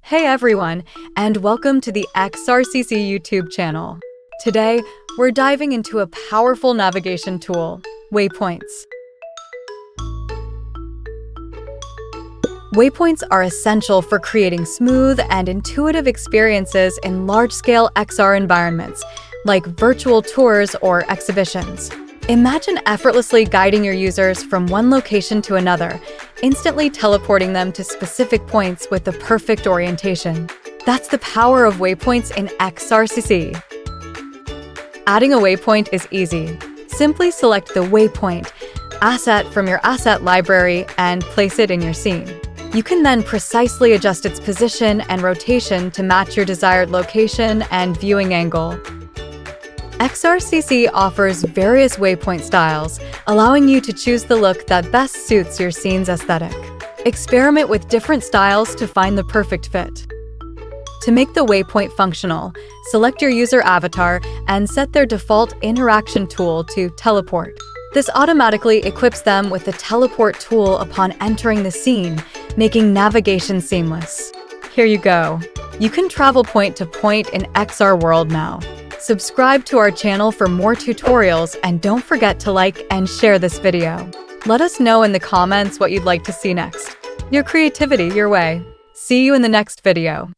Hey everyone, and welcome to the XRCC YouTube channel. Today, we're diving into a powerful navigation tool, waypoints. Waypoints are essential for creating smooth and intuitive experiences in large-scale XR environments, like virtual tours or exhibitions. Imagine effortlessly guiding your users from one location to another, instantly teleporting them to specific points with the perfect orientation. That's the power of waypoints in XRCC. Adding a waypoint is easy. Simply select the waypoint asset from your asset library and place it in your scene. You can then precisely adjust its position and rotation to match your desired location and viewing angle. XRCC offers various waypoint styles, allowing you to choose the look that best suits your scene's aesthetic. Experiment with different styles to find the perfect fit. To make the waypoint functional, select your user avatar and set their default interaction tool to teleport. This automatically equips them with the teleport tool upon entering the scene, making navigation seamless. Here you go. You can travel point to point in XR World now. Subscribe to our channel for more tutorials and don't forget to like and share this video. Let us know in the comments what you'd like to see next. Your creativity your way. See you in the next video.